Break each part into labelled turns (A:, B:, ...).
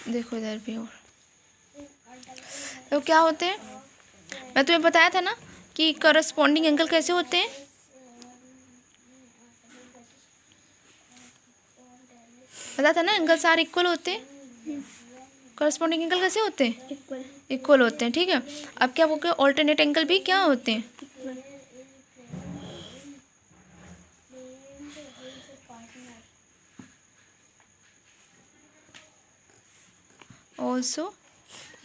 A: देखो इधर भी और तो क्या होते हैं, मैं तुम्हें बताया था ना कि करस्पॉन्डिंग एंगल कैसे होते हैं। पता था ना, एंगल्स आर इक्वल होते हैं। करस्पॉन्डिंग एंगल कैसे होते हैं? इक्वल होते हैं। ठीक है, अब क्या बोल, ऑल्टरनेट एंगल भी क्या होते हैं? Also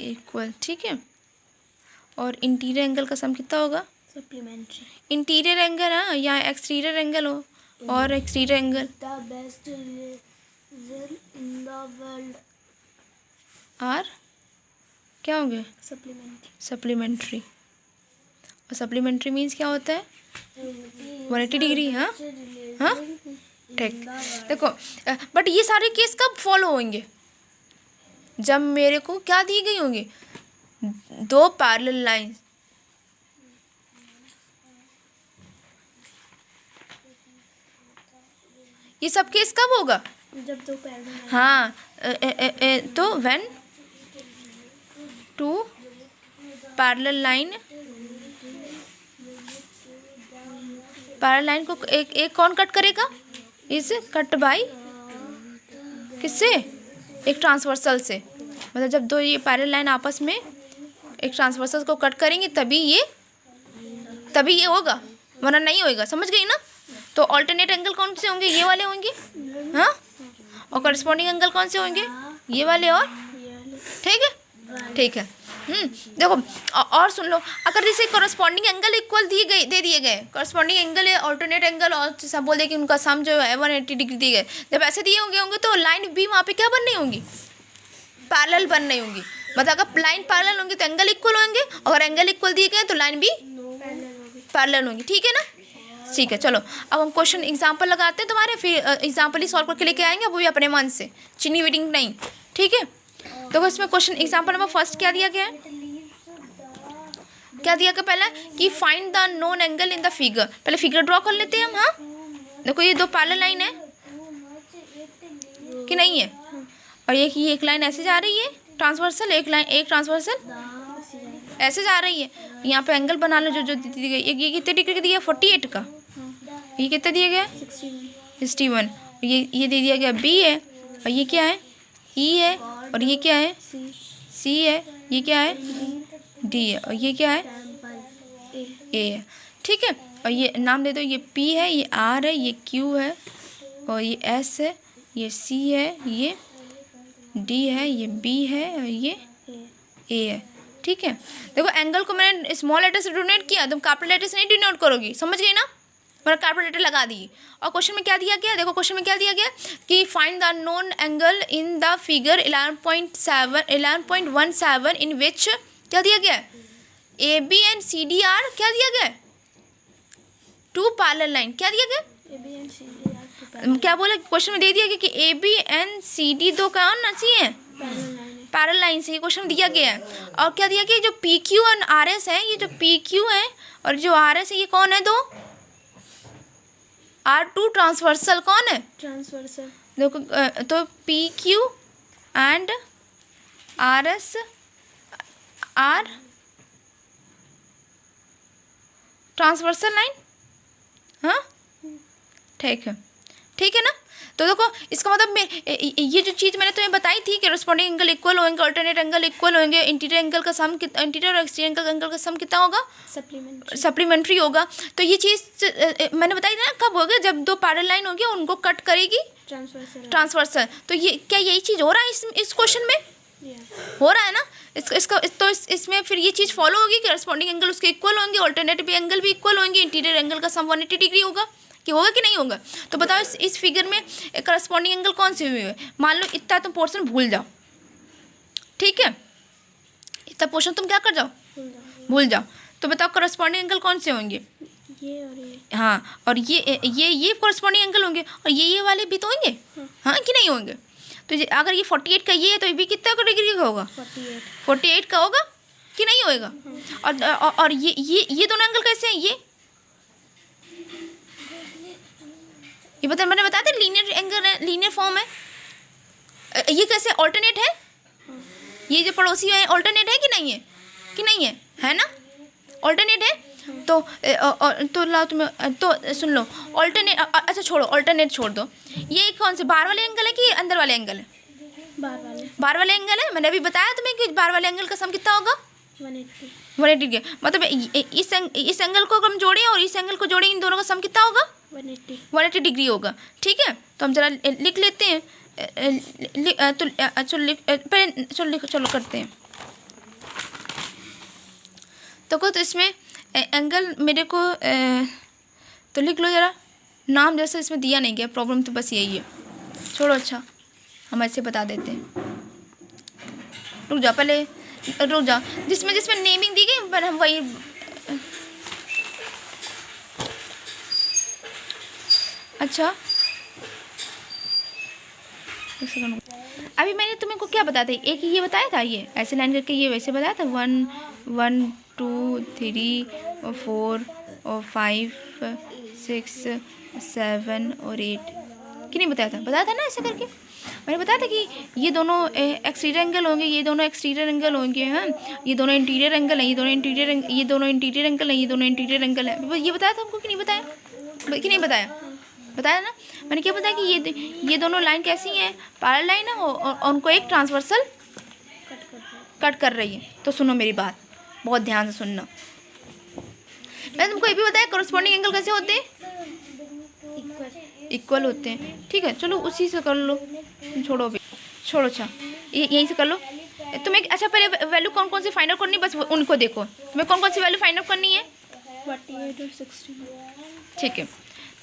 A: equal. ठीक है, और इंटीरियर एंगल का सम कितना होगा?
B: सप्लीमेंट्री।
A: इंटीरियर एंगल है या एक्सटीरियर एंगल हो और exterior angle
B: the best in the world
A: are क्या होंगे?
B: सप्लीमेंट्री।
A: सप्लीमेंट्री। और सप्लीमेंट्री मीन्स क्या होता है? 180 डिग्री। हाँ हाँ, ठीक। देखो बट ये सारे केस कब फॉलो होंगे? जब मेरे को क्या दी गई होंगी? दो पैरेलल लाइन। ये सब केस कब होगा?
B: जब दो पैरेलल।
A: हाँ तो when two parallel line, parallel line को एक कौन कट करेगा? इज कट बाई किससे? एक ट्रांसवर्सल से। मतलब जब दो ये पैरेलल लाइन आपस में एक ट्रांसवर्सल को कट करेंगे तभी ये होगा, वरना नहीं होएगा। समझ गई ना? तो ऑल्टरनेट एंगल कौन से होंगे? ये वाले होंगे। हाँ, और करस्पॉन्डिंग एंगल कौन से होंगे? ये वाले। और ठीक है, ठीक है। देखो और सुन लो, अगर जैसे करस्पॉन्डिंग एंगल इक्वल दे दिए गए, करस्पॉन्डिंग एंगल है ऑल्टरनेट एंगल, और सब बोल दे कि उनका सम जो है 180 डिग्री दिए गए, जब ऐसे दिए होंगे तो लाइन भी वहाँ पे क्या बन रही होंगी? पैरेलल बन रही होंगी। मतलब अगर लाइन पैरेलल होंगी तो एंगल इक्वल होंगे, अगर एंगल इक्वल दिए गए तो लाइन भी पैरेलल होंगी। ठीक है ना? ठीक है, चलो अब हम क्वेश्चन एग्जाम्पल लगाते हैं तुम्हारे, फिर एग्जाम्पल ही सॉल्व करके लेके आएंगे, वो भी अपने मन से, चीनी वीटिंग नहीं। ठीक है, तो इसमें क्वेश्चन एग्जाम्पल नंबर फर्स्ट क्या दिया गया है? क्या दिया गया पहला कि find the known angle in the figure. पहले फिगर ड्रॉ कर लेते हैं हम। हाँ, देखो ये दो पैरेलल लाइन है कि नहीं है, और ये एक लाइन ऐसे जा रही है ट्रांसवर्सल, एक ट्रांसवर्सल ऐसे जा रही है। यहाँ पे एंगल बना लो जो दी गई। ये कितने डिग्री का दिया? 48 का। ये कितना दिया गया? 61। ये दे दिया गया बी है, और ये क्या है? ई है, और ये क्या है? सी है, ये क्या है? डी है, और ये क्या है? ए है। ठीक है, और ये नाम दे दो, ये पी है, ये आर है, ये क्यू है, और ये एस है, ये सी है, ये डी है, ये बी है, और ये ए है। ठीक है, देखो एंगल को मैंने स्मॉल लेटर से डिनोट किया, तुम कैपिटल लेटर से नहीं डिनोट करोगी। समझ गई ना? मैंने कैपिटल लेटर लगा दी। और क्वेश्चन में क्या दिया गया? देखो क्वेश्चन में क्या दिया गया कि find the known angle in the figure 11.17 in which क्या दिया गया? A B and C D are क्या दिया गया? Two parallel line. क्या दिया गया? क्या बोला क्वेश्चन में? दे दिया गया कि A B and C D दो कौन सी है? पैरेलल लाइन से। ये क्वेश्चन दिया गया है। और क्या दिया गया? जो पी क्यू और आर एस है, ये जो पी क्यू है और जो आर एस है, ये कौन है? दो आर टू ट्रांसवर्सल। कौन है?
B: ट्रांसवर्सल।
A: देखो तो P Q and R S R transversal line. हाँ, ठीक है, ठीक है ना? तो देखो इसका मतलब ये जो चीज़ मैंने तुम्हें बताई थी कि करस्पॉन्डिंग एंगल इक्वल होंगे, अल्टरनेट एंगल इक्वल होंगे, इंटीरियर एंगल का सम, इंटीरियर और एक्सटीरियर एंगल का सम कितना होगा? सप्लीमेंट्री होगा। तो ये चीज़ मैंने बताई थी ना, कब होगा? जब दो पैरेलल लाइन होगी उनको कट करेगी ट्रांसवर्सल। तो ये क्या यही चीज़ हो रहा है इस क्वेश्चन में? हो रहा है ना? इसमें फिर ये चीज़ फॉलो होगी कि करस्पॉन्डिंग एंगल उसके इक्वल होंगे, अल्टरनेटिव एंगल भी इक्वल होंगे, इंटीरियर एंगल का सम 180 डिग्री होगा। कि होगा कि नहीं होगा? तो बताओ इस फिगर में करस्पॉन्डिंग एंगल कौन से हुए हैं? मान लो इतना तुम पोर्शन भूल जाओ। ठीक है, इतना पोर्शन तुम क्या कर जाओ? भूल जाओ। तो बताओ करस्पॉन्डिंग एंगल कौन से होंगे?
B: ये और ये।
A: हाँ, और ये करस्पॉन्डिंग एंगल होंगे, और ये वाले भी तो होंगे। हाँ कि नहीं होंगे? तो अगर ये 48 का ये है तो ये भी कितना डिग्री का होगा? 48 का होगा कि नहीं होएगा? और ये दोनों एंगल कैसे हैं? ये मैंने बताया था लीनियर एंगल है, लीनियर फॉर्म है। ये कैसे ऑल्टरनेट है? ये जो पड़ोसी है ऑल्टरनेट है कि नहीं है, कि नहीं है ना, ऑल्टरनेट है। तो लाओ तुम्हें, तो सुन लो ऑल्टरनेट, अच्छा छोड़ो ऑल्टरनेट छोड़ दो, ये कौन से बाहर वाले एंगल है कि अंदर वाले एंगल है? बाहर वाले एंगल है। मैंने अभी बताया तुम्हें कि बाहर वाले एंगल का सम कितना होगा 180 के, मतलब इस एंगल को हम जोड़ें और इस एंगल को जोड़ें, इन दोनों का सम कितना होगा 180 डिग्री होगा। ठीक है, तो हम जरा लिख लेते हैं, चलो करते हैं। तो इसमें एंगल मेरे को तो लिख लो जरा, नाम जैसे इसमें दिया नहीं गया, प्रॉब्लम तो बस यही है, छोड़ो। अच्छा हम ऐसे बता देते हैं, रुक जा पहले, रुक जा, जिसमें नेमिंग दी गई पर हम वही, अच्छा अभी मैंने तुम्हें को क्या बताया था, एक ही ये बताया था, ये ऐसे लाइन करके ये वैसे बताया था, 1 1 2 3 और 4 और 5 6 7 और 8 कि नहीं बताया था ना, ऐसे करके मैंने बताया था कि ये दोनों एक्सटीरियर एंगल होंगे, ये दोनों एक्सटीरियर एंगल होंगे, हैं ये दोनों इंटीरियर एंगल हैं, ये दोनों इंटीरियर एंगल हैं, ये दोनों इंटीरियर एंगल हैं। ये बताया था हमको कि नहीं बताया, कि नहीं बताया ना। मैंने क्या बताया कि ये दोनों लाइन कैसी हैं, पैरेलल लाइन है और उनको एक ट्रांसवर्सल कट कर रही है। तो सुनो मेरी बात, बहुत ध्यान से सुनना। मैंने तुमको ये भी बताया कोरस्पॉन्डिंग एंगल कैसे होते हैं, इक्वल होते हैं। ठीक है, चलो उसी से कर लो, छोड़ो अभी, छोड़ो। अच्छा यहीं से कर लो तुम्हें। अच्छा पहले वैल्यू कौन कौन सी फाइंड आउट करनी है, बस उनको देखो, तुम्हें कौन कौन सी वैल्यू फाइंड आउट करनी है,
B: 48 और 60।
A: ठीक है,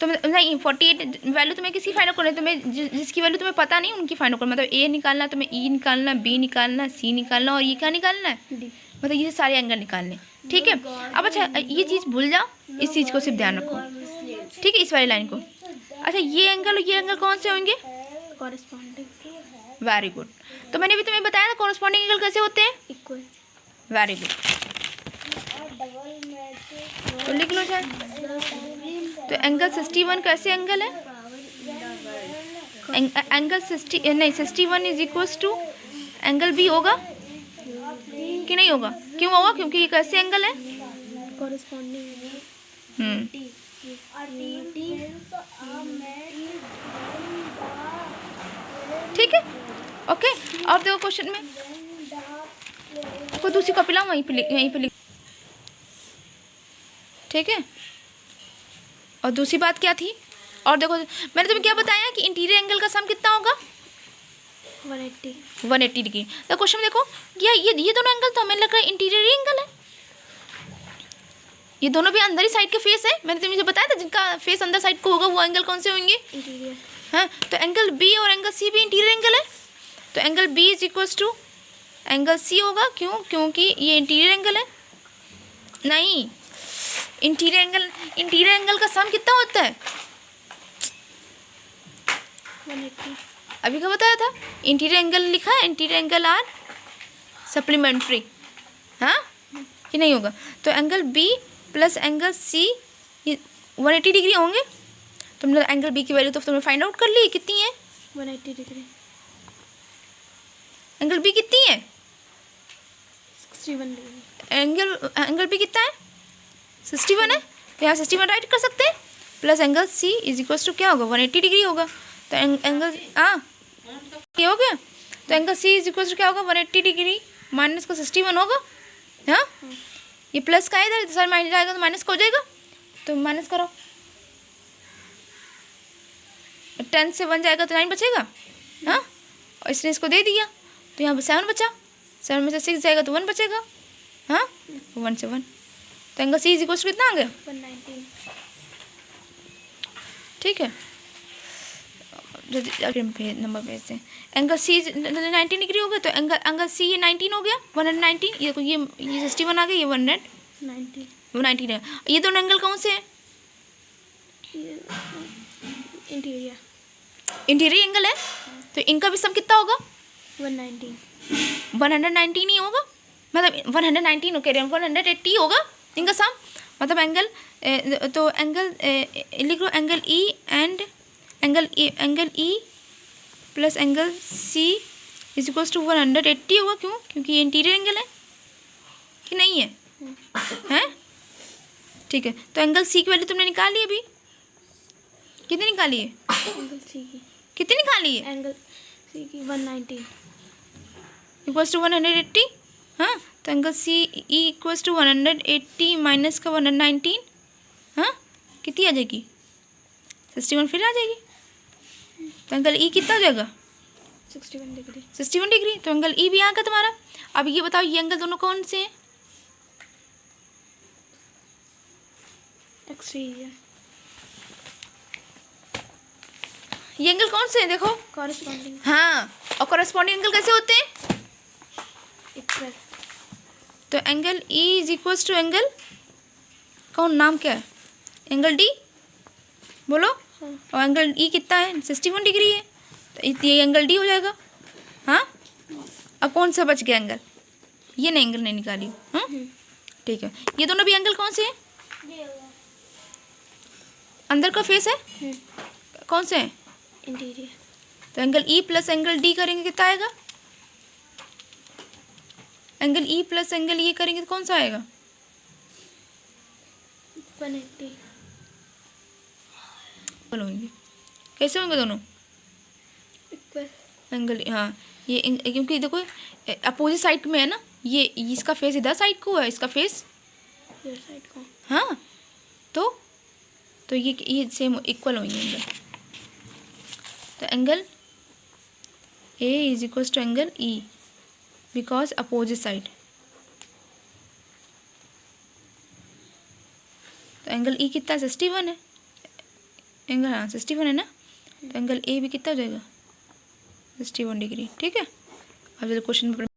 A: तो नहीं 48 वैल्यू तुम्हें किसी फाइंड आउट करनी है, तुम्हें जिसकी वैल्यू तुम्हें पता नहीं उनकी फाइंड आउट करना, मतलब ए निकालना, तुम्हें ई निकालना, बी निकालना, सी निकालना और ये क्या निकालना है, मतलब ये सारे एंगल निकालने। ठीक है, अब अच्छा ये चीज़ भूल जाओ, इस चीज़ को सिर्फ ध्यान रखो। ठीक है, इस वाली लाइन को। अच्छा ये एंगल कौन से होंगे,
B: कॉरेस्पॉन्डिंग।
A: Very good. तो मैंने भी तुम्हें बताया ना कॉरेस्पॉन्डिंग एंगल कैसे होते हैं,
B: इक्वल।
A: वेरी गुड, तो लिख लो शायद। तो एंगल 61 कैसे एंगल है, angle 61 is equals to angle B होगा कि नहीं होगा, क्यों होगा, क्योंकि ये कैसे एंगल है,
B: कॉरेस्पॉन्डिंग।
A: ठीक है, ओके। और देखो क्वेश्चन में कोई दूसरी कॉपी लाओ, वहीं पे लिख। ठीक है, और दूसरी बात क्या थी, और देखो मैंने तुम्हें क्या बताया कि इंटीरियर एंगल का सम कितना होगा 180 डिग्री। तो क्वेश्चन में देखो ये दोनों एंगल तो हमें लग रहा है इंटीरियर एंगल है, ये दोनों भी अंदर ही साइड के फेस है। मैंने तुम्हें बताया था जिनका फेस अंदर साइड को होगा वो एंगल कौन से होंगे,
B: इंटीरियर।
A: हाँ, तो एंगल बी और एंगल सी भी इंटीरियर एंगल है, तो angle B is equals to angle C होगा, क्यों, क्योंकि ये इंटीरियर एंगल है। नहीं, इंटीरियर एंगल का सम कितना होता है
B: 180।
A: अभी क्या बताया था, इंटीरियर एंगल लिखा है, इंटीरियर एंगल आर सप्लीमेंट्री, हाँ कि नहीं होगा। तो angle B plus angle C 180 degree होंगे। तुमने एंगल बी की वैल्यू तो तुमने फाइंड आउट कर ली, कितनी है
B: 180 डिग्री।
A: एंगल बी कितनी है
B: 61 डिग्री।
A: एंगल बी कितना है 61 है, तो यहाँ 61 राइट कर सकते हैं, plus angle C is equals to क्या होगा 180 डिग्री होगा। तो एंगल ये हो गया, तो angle C is equals to क्या होगा 180 डिग्री माइनस का 61 होगा। हाँ, ये प्लस का इधर सर माइनस आएगा तो माइनस का हो जाएगा, तो माइनस करो, 10 से 1 जाएगा तो 9 बचेगा। हाँ, और इसने इसको दे दिया तो यहाँ पर 7 बचा, 7 में से 6 जाएगा तो 1 बचेगा। हाँ, 1 से 1, तो angle C is equals to कितना आ गया
B: 190।
A: ठीक है, नंबर भेजते हैं। एंगल सी 90 डिग्री हो गया, तो एंगल सी ये 19 हो गया 119। ये देखो ये 61 आ गया, ये 190 है। ये दोनों एंगल कौन से हैं इंटीरियर एंगल है, तो इनका भी सम कितना होगा 119 ही होगा, मतलब 119 कह रहे हैं 180 होगा इनका सम, मतलब एंगल तो एंगल लिख लो angle E and angle E plus angle C is equal to 180 होगा। क्यों? क्योंकि ये इंटीरियर एंगल है कि नहीं है? हैं? ठीक है, तो एंगल सी की वैल्यू तुमने निकाल ली अभी? कितनी निकाली है?
B: एंगल सी की,
A: कितनी निकाली है?
B: एंगल सी की 190
A: इक्वल्स टू 180। हाँ, तो angle C E equals to 180 minus का 119। हाँ, कितनी आ जाएगी? 61 फिर आ जाएगी। तो एंगल ई कितना हो जाएगा?
B: 61 डिग्री।
A: 61 डिग्री। तो एंगल ई भी आ गया तुम्हारा। अब ये बताओ, ये एंगल दोनों कौन से हैं?
B: एक्सटीरियर।
A: ये एंगल कौन से हैं देखो?
B: कॉरेस्पॉन्डिंग
A: हाँ, और कॉरेस्पॉन्डिंग एंगल कैसे होते हैं?
B: इक्वल।
A: तो angle E is equals to angle, कौन नाम क्या है? एंगल डी बोलो।
B: हाँ।
A: और एंगल ई कितना है? 61 डिग्री है, तो ये एंगल डी हो जाएगा। हाँ, अब कौन सा बच गया एंगल? ये नहीं, एंगल नहीं निकाली। हाँ, ठीक है। ये दोनों भी एंगल कौन से हैं? अंदर का फेस है, कौन से हैं?
B: इंटीरियर।
A: तो angle E plus angle D करेंगे कितना आएगा? एंगल ई प्लस एंगल ये करेंगे तो कौन सा आएगा?
B: 180।
A: इक्वल होंगे। कैसे होंगे दोनों?
B: इक्वल।
A: एंगल, हाँ, ये क्योंकि देखो अपोजिट साइड में है ना, ये इसका फेस इधर साइड को है, इसका फेस
B: ये साइड को।
A: हाँ, तो ये सेम इक्वल होंगे एंगल। तो angle A is equal to angle E because opposite side. तो एंगल ई कितना? 61 है एंगल। हाँ, 61 है ना, तो एंगल ए भी कितना हो जाएगा? 61 डिग्री। ठीक है, अब क्वेश्चन